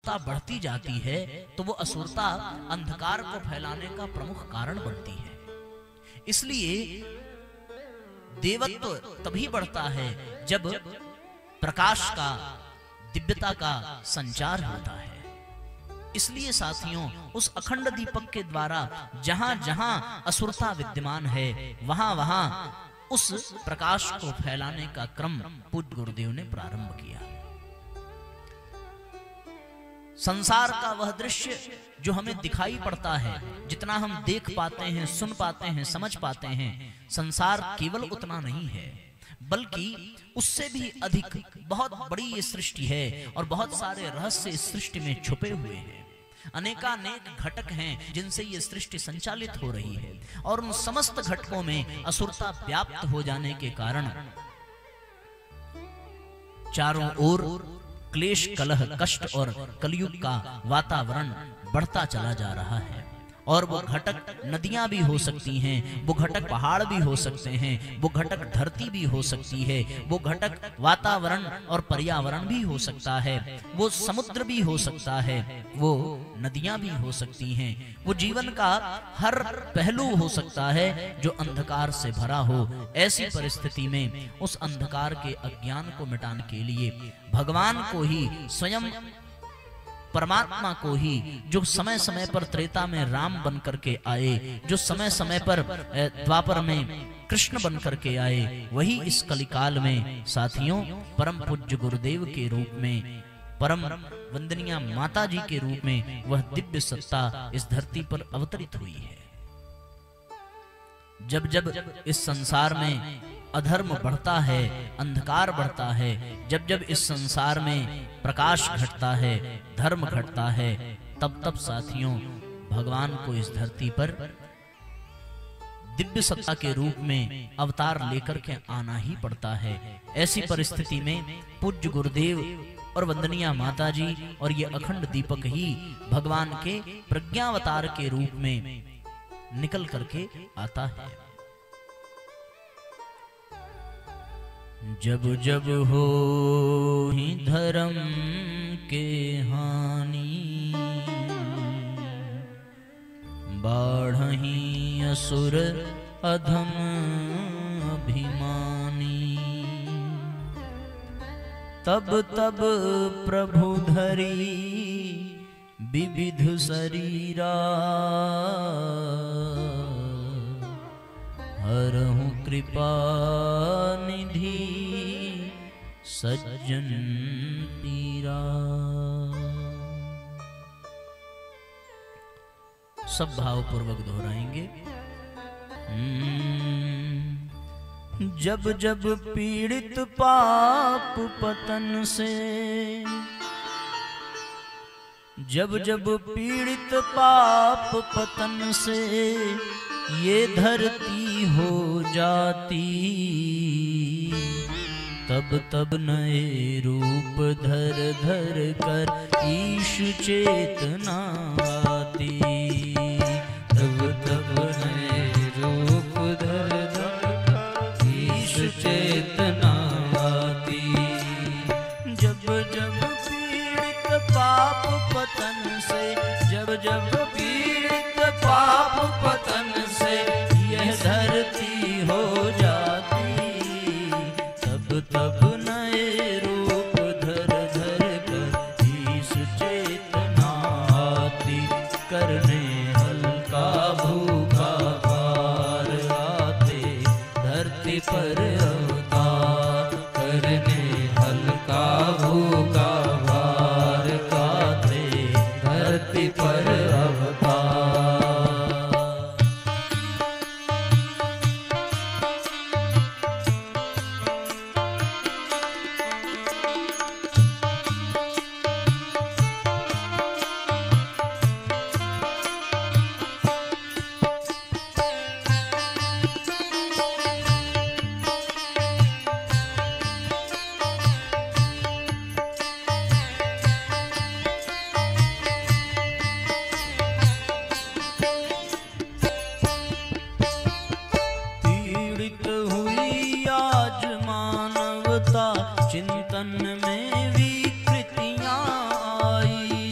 असुरता बढ़ती जाती है तो वो असुरता अंधकार को फैलाने का प्रमुख कारण बनती है। इसलिए देवत्व तभी बढ़ता है जब प्रकाश का, दिव्यता का संचार होता है। इसलिए साथियों, उस अखंड दीपक के द्वारा जहां जहां असुरता विद्यमान है वहां वहां उस प्रकाश को फैलाने का क्रम पूज्य गुरुदेव ने प्रारंभ किया। संसार का वह दृश्य जो हमें दिखाई पड़ता है, जितना हम देख पाते हैं, सुन पाते हैं, समझ पाते हैं, संसार केवल उतना नहीं है, बल्कि उससे भी अधिक बहुत बड़ी ये सृष्टि है और बहुत सारे रहस्य इस सृष्टि में छुपे हुए हैं। अनेकानेक घटक हैं जिनसे ये सृष्टि संचालित हो रही है और उन समस्त घटकों में असुरता व्याप्त हो जाने के कारण चारों ओर क्लेश, कलह, कष्ट और कलयुग का वातावरण बढ़ता चला जा रहा है। और वो घटक नदियां भी हो सकती हैं, वो घटक पहाड़ भी हो सकते हैं, वो घटक धरती भी हो सकती है, वो घटक वातावरण और पर्यावरण भी हो सकता है, वो समुद्र भी हो सकता है, वो नदियां भी हो सकती हैं, वो जीवन का हर पहलू हो सकता है जो अंधकार से भरा हो। ऐसी परिस्थिति में उस अंधकार के अज्ञान को मिटाने के लिए भगवान को ही, स्वयं परमात्मा को ही, जो समय समय पर त्रेता में राम बन करके आए, जो समय समय पर द्वापर में कृष्ण बन करके आए, वही इस कलिकाल में साथियों परम पूज्य गुरुदेव के रूप में, परम वंदनीय माता जी के रूप में वह दिव्य सत्ता इस धरती पर अवतरित हुई है। जब जब इस संसार में अधर्म बढ़ता है, अंधकार बढ़ता है, जब जब इस संसार में प्रकाश घटता है, धर्म घटता है, तब तब साथियों भगवान को इस धरती पर दिव्य सत्ता के रूप में अवतार लेकर के आना ही पड़ता है। ऐसी परिस्थिति में पूज्य गुरुदेव और वंदनीय माता जी और ये अखंड दीपक ही भगवान के प्रज्ञावतार के रूप में निकल करके आता है। जब जब हो ही धर्म के हानि, बाढ़हि असुर अधम अभिमानी, तब तब प्रभु धरी विविध शरीरा, हरहु कृपा निधि सज्जन पीरा। सब भाव पूर्वक दोहराएंगे। जब जब पीड़ित पाप पतन से, जब जब पीड़ित पाप पतन से ये धरती हो जाती, तब तब नए रूप धर धर कर ईश चेतना आती, तब तब नए रूप धर धर कर ईश चेतना आती। जब जब पीड़ित पाप पतन से, जब जब पीड़ित पाप पतन से यह धरती हो जाती, तब तब नए रूप धर धर कर ईश चेतना आती, करने हल्का भूखा भार आते धरती पर अवतार, करने हल्का भूखा भार आते धरती पर अवतार। चिंतन में विकृतियां आई,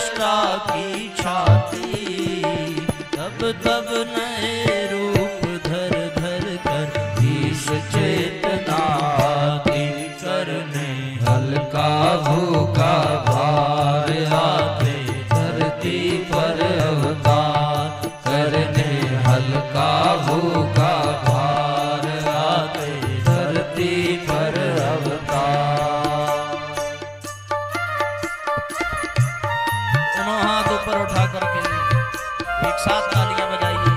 दृष्टा की छाती, तब तब नए रूप धर धर कर ईश चेतना आती, करने हल्का भूखा भार आते धरती पर अवतार, करने हल्का भूखा भार आते धरती पर अवतार। दोनों हाथ ऊपर उठा करके एक साथ तालियां बजाइए,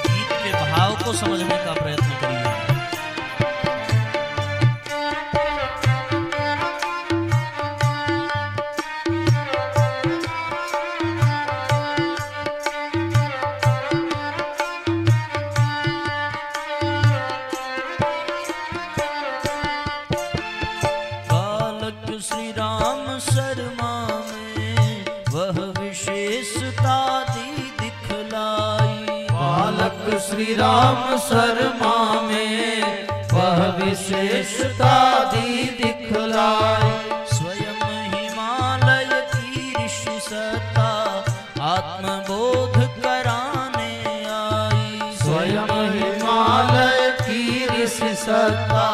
गीत के भाव को समझने का प्रयत्न करिए। श्री राम शर्मा में वह विशेषता दी दिखलाई, बालक श्री राम शर्मा में वह विशेषता दी दिखलाई, स्वयं हिमालय की ऋषि सत्ता आत्मबोध कराने आई, स्वयं हिमालय की ऋषि सत्ता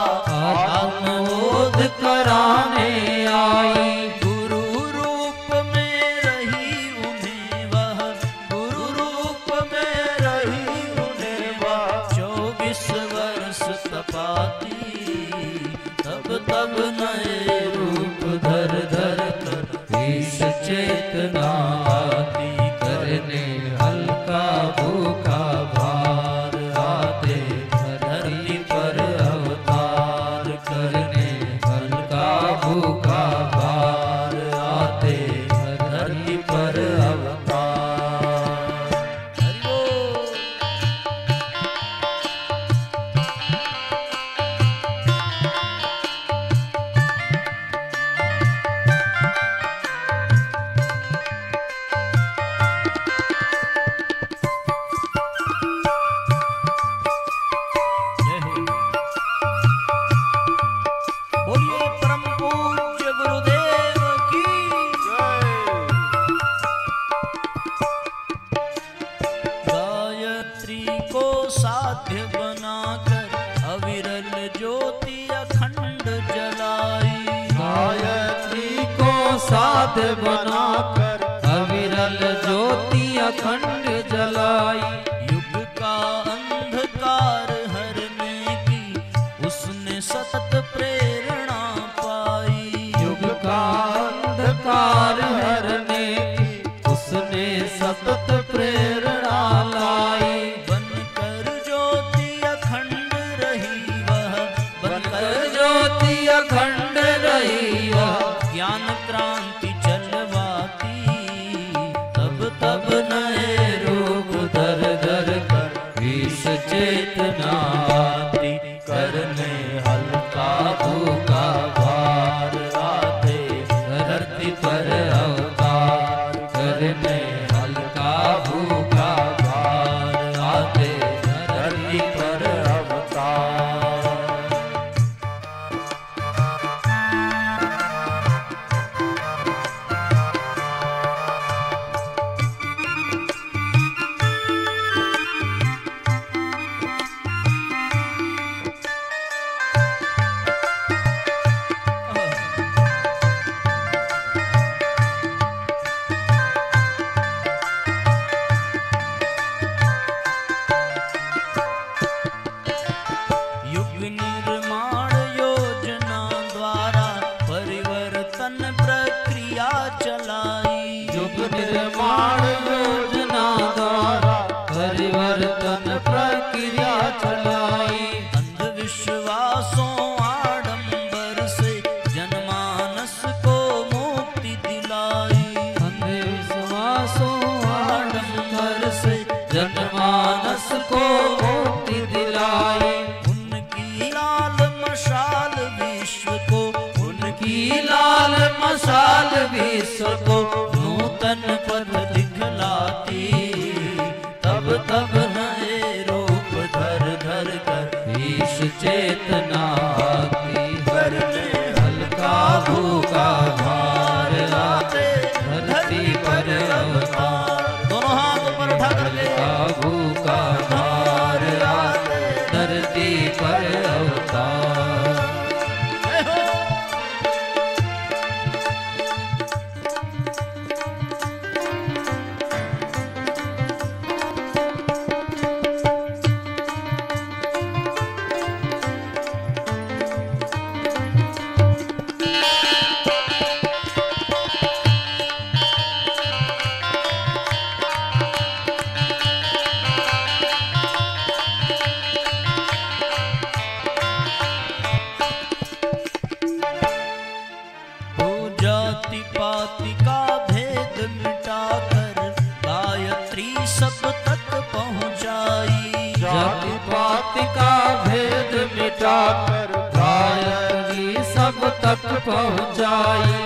आत्मबोध कराने आई, गुरु रूप में रही उन्हें वह, गुरु रूप में रही उन्हें वह 24 वर्ष तपाती, तब तब नए रूप धर धर कर ईश चेतना आती, करने हल्का भूखा भार आते धरती पर अवतार, करने हल्का भूखा भार आते धरती पर अवतार। बोलिए परम पूज्य गुरुदेव की गायत्री को साध्य बनाकर अविरल ज्योति अखंड जलाई, गायत्री को साध्य बनाकर अविरल ज्योति अखंड जलाई, युग का अंधकार हरने की उसने सतत प्रेरणा पाई, युग का अंधकार हरने की उसने सतत प्रेरणा लाई, बनकर ज्योति अखंड रही वह, बनकर ज्योति अखंड रही वह, ज्ञान क्रांति चलवाती, तब तब नए रूप धर धर कर ईश चेतना आती, करने हल्का भूखा भार आते धरती पर अवतार, करने हल्का भूखा भार आते धरती पर अवतार। युग निर्माण योजना द्वारा परिवर्तन प्रक्रिया चलाई, युग निर्माण योजना द्वारा परिवर्तन प्रक्रिया चलाई, अंधविश्वासों आडंबर से जनमानस को मुक्ति दिलाई, अंधविश्वासों आडंबर से जनमानस को मुक्ति दिलाई, उनकी लाल मशाल विश्व को, उनकी लाल मशाल विश्व को नूतन पद दिखलाती, तब तब नए रूप धर धर कर ईश चेतना आती, करने हल्का भूखा भार मिटाकर गायत्री सब तक पहुँचाई।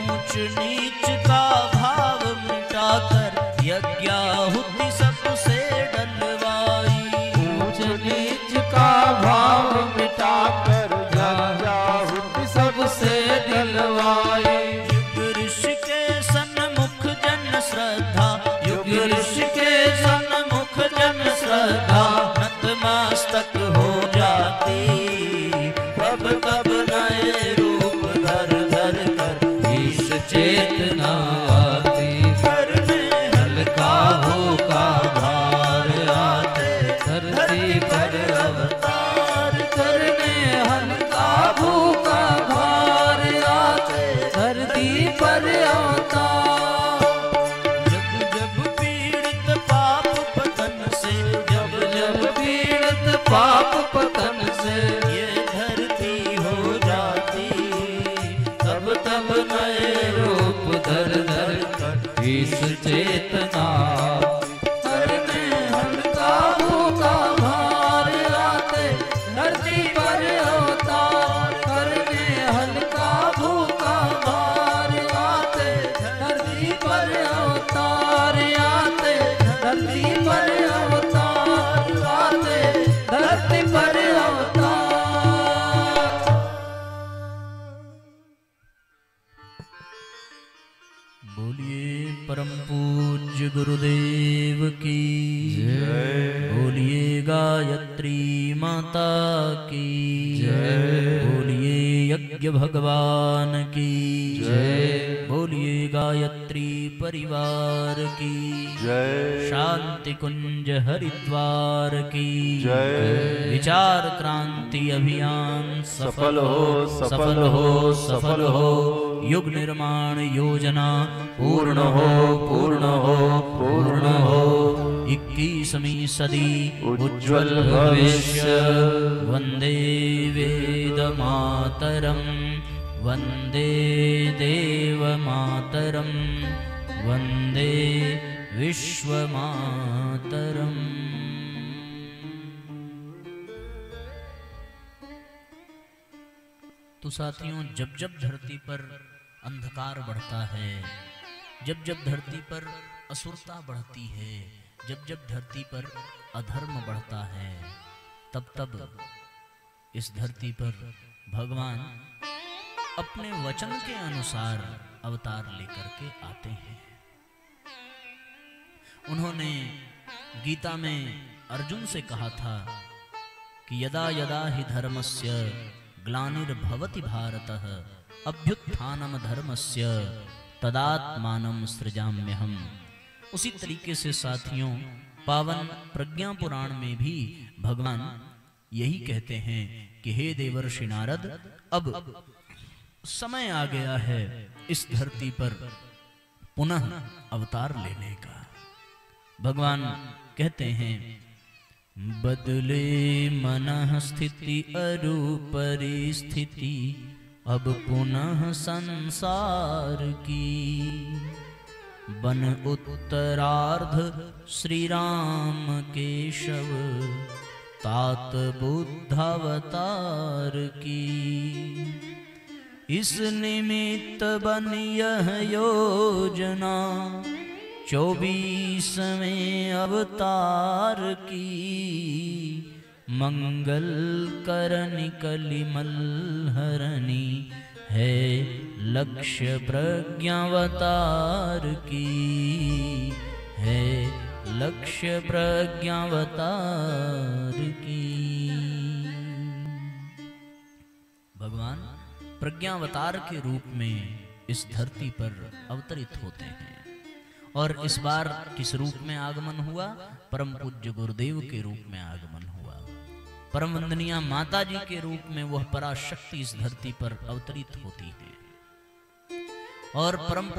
ऊंच नीच का भाव मिटाकर यज्ञाहुति सबसे डलवाई। ऊंच नीच का भाव मिटाकर यज्ञाहुति सबसे डलवाई। युग ऋषि के सन्मुख जन श्रद्धा, युग ऋषि के सन्मुख जन श्रद्धा नतमस्तक हो जाती। तब तब नए रूप धर धर कर ईश चेतना आती। करने हल्का भूखा भार आते धरती पर अवतार करने। हल्का भूखा भार आते धरती पर अवतार। जब जब पीड़ित पाप पतन से, जब जब पीड़ित पाप पतन से ये धरती हो जाती। तब तब नए रूप धर धर कर ईश चेतना करने। हल्का भूखा भार आते धरती पर अवतार करने। हल्का भूखा भार आते धरती पर अवतार आते धरती पर अवतार आते धरती पर अवतार। बोलिए परम पूज्य गुरुदेव की जय। बोलिए गायत्री माता की जय। बोलिए यज्ञ भगवान की जय। बोलिए गायत्री परिवार की जय। शांति कुंज हरिद्वार की जय। विचार क्रांति अभियान सफल हो, सफल हो, सफल हो। युग निर्माण योजना पूर्ण हो, पूर्ण हो, पूर्ण हो। 21वीं सदी उज्ज्वल भविष्य। वंदे वेद मातरम, वंदे देव मातरम, वंदे विश्व मातरम। तो साथियों, जब जब धरती पर अंधकार बढ़ता है, जब जब धरती पर असुरता बढ़ती है, जब जब धरती पर अधर्म बढ़ता है, तब तब इस धरती पर भगवान अपने वचन के अनुसार अवतार लेकर के आते हैं। उन्होंने गीता में अर्जुन से कहा था कि यदा यदा हि धर्मस्य ग्लानिर्भवति भारतः अभ्युत्थानम धर्मस्य तदात्मानं सृजाम्यहम्। उसी तरीके से साथियों, पावन प्रज्ञा पुराण में भी भगवान यही कहते हैं कि हे देवर्षि नारद, अब समय आ गया है इस धरती पर पुनः अवतार लेने का। भगवान कहते हैं, बदले मनः स्थिति अरु परिस्थिति, अब पुनः संसार की। बन उत्तरार्ध श्री राम केशव, तात बुद्धावतार की। इस निमित्त बन यह योजना, 24वें अवतार की। मंगल करनि कलिमल हरनि, है लक्ष्य प्रज्ञावतार की, है लक्ष्य प्रज्ञावतार की। भगवान प्रज्ञावतार के रूप में इस धरती पर अवतरित होते हैं। और इस बार किस रूप में आगमन हुआ? परम पूज्य गुरुदेव के रूप में आगमन हुआ। परम वंदनीय माता जी के रूप में वह पराशक्ति इस धरती पर अवतरित होती है। और परम